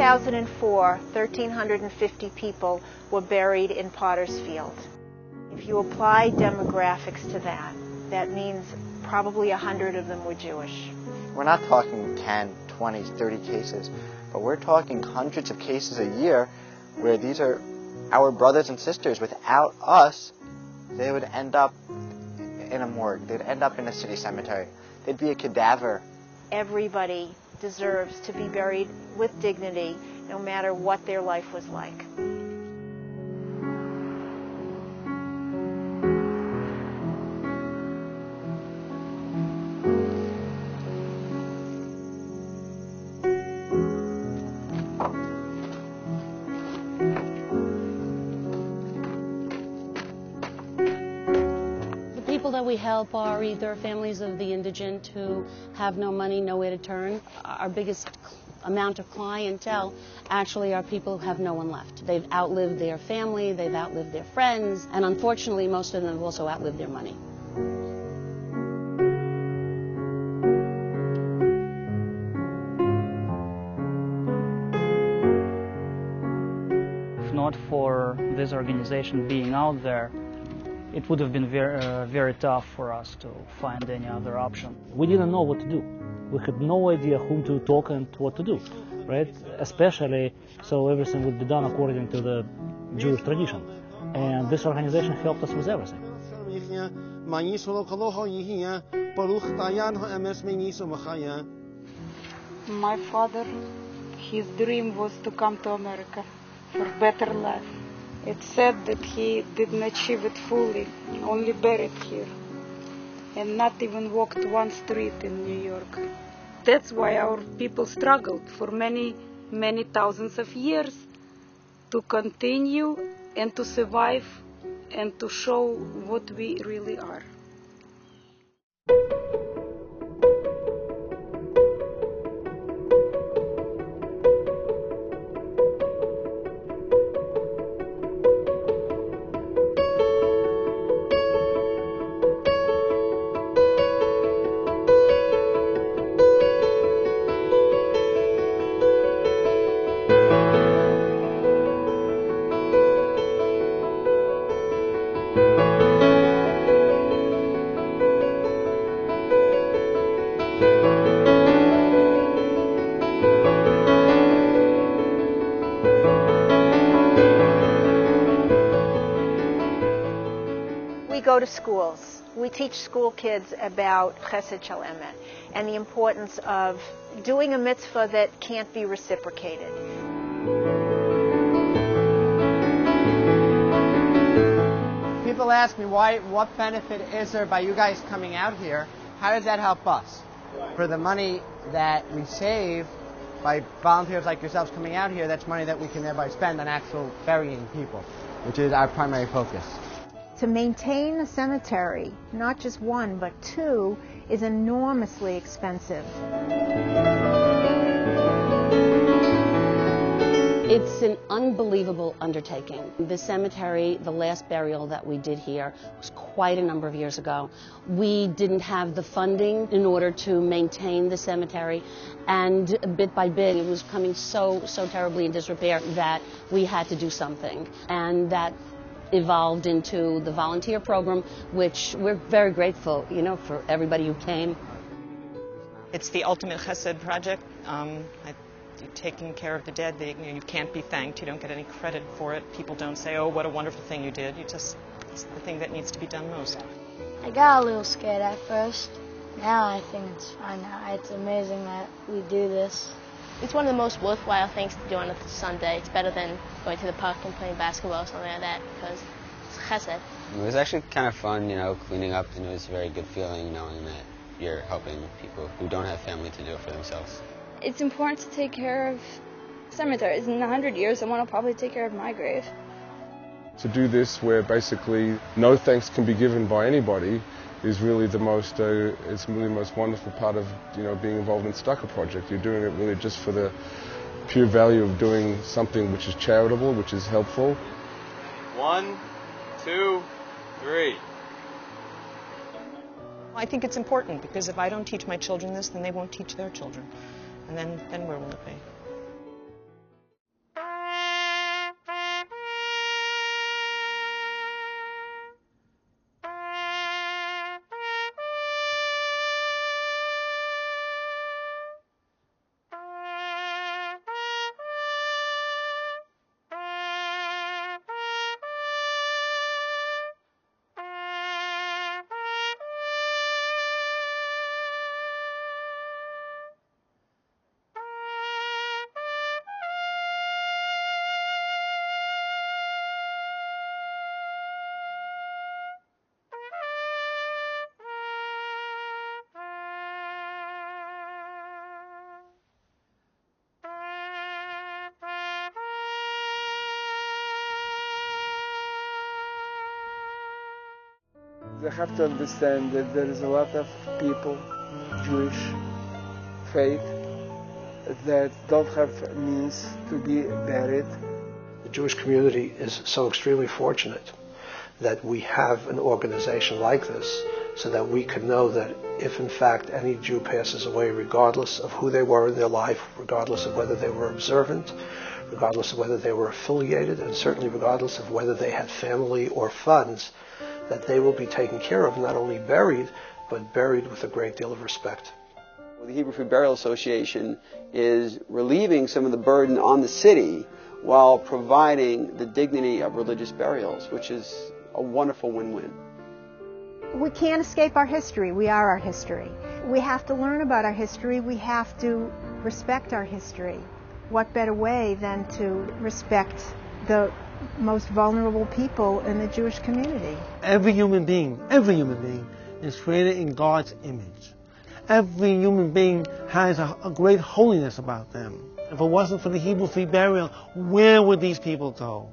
2004, 1,350 people were buried in Potter's Field. If you apply demographics to that, that means probably 100 of them were Jewish. We're not talking 10, 20, 30 cases, but we're talking hundreds of cases a year where these are our brothers and sisters. Without us, they would end up in a morgue. They'd end up in a city cemetery. They'd be a cadaver. Everybody deserves to be buried with dignity, no matter what their life was like. People that we help are either families of the indigent who have no money, nowhere to turn. Our biggest amount of clientele actually are people who have no one left. They've outlived their family, they've outlived their friends, and unfortunately most of them have also outlived their money. If not for this organization being out there, it would have been very tough for us to find any other option. We didn't know what to do. We had no idea whom to talk and what to do, right? Especially so everything would be done according to the Jewish tradition. And this organization helped us with everything. My father, his dream was to come to America for better life. It's sad that he didn't achieve it fully, only buried here, and not even walked one street in New York. That's why our people struggled for many, many thousands of years to continue and to survive and to show what we really are. We go to schools. We teach school kids about Chesed Shel Emet and the importance of doing a mitzvah that can't be reciprocated. People ask me, what benefit is there by you guys coming out here? How does that help us? For the money that we save by volunteers like yourselves coming out here, that's money that we can thereby spend on actual burying people, which is our primary focus. To maintain a cemetery, not just one, but two, is enormously expensive. It's an unbelievable undertaking. The cemetery, the last burial that we did here, was quite a number of years ago. We didn't have the funding in order to maintain the cemetery, and bit by bit it was coming so terribly in disrepair that we had to do something. And that evolved into the volunteer program, which we're very grateful, for everybody who came. It's the ultimate chesed project. Taking care of the dead, you can't be thanked. You don't get any credit for it. People don't say, "Oh, what a wonderful thing you did." It's the thing that needs to be done most. I got a little scared at first. Now I think it's fine. It's amazing that we do this. It's one of the most worthwhile things to do on a Sunday. It's better than going to the park and playing basketball or something like that, because it's chesed. It was actually kind of fun, cleaning up, and it was a very good feeling knowing that you're helping people who don't have family to do it for themselves. It's important to take care of cemeteries. In 100 years, someone will probably take care of my grave. To do this where basically no thanks can be given by anybody is really the most, it's really the most wonderful part of, being involved in the Stucker Project. You're doing it really just for the pure value of doing something which is charitable, which is helpful. 1, 2, 3. I think it's important, because if I don't teach my children this, then they won't teach their children. And then where will it be? They have to understand that there is a lot of people, Jewish faith, that don't have means to be buried. The Jewish community is so extremely fortunate that we have an organization like this so that we can know that if in fact any Jew passes away, regardless of who they were in their life, regardless of whether they were observant, regardless of whether they were affiliated, and certainly regardless of whether they had family or funds, that they will be taken care of, not only buried, but buried with a great deal of respect. The Hebrew Free Burial Association is relieving some of the burden on the city while providing the dignity of religious burials, which is a wonderful win-win. We can't escape our history. We are our history. We have to learn about our history. We have to respect our history. What better way than to respect the most vulnerable people in the Jewish community? Every human being is created in God's image. Every human being has a great holiness about them. If it wasn't for the Hebrew Free Burial, where would these people go?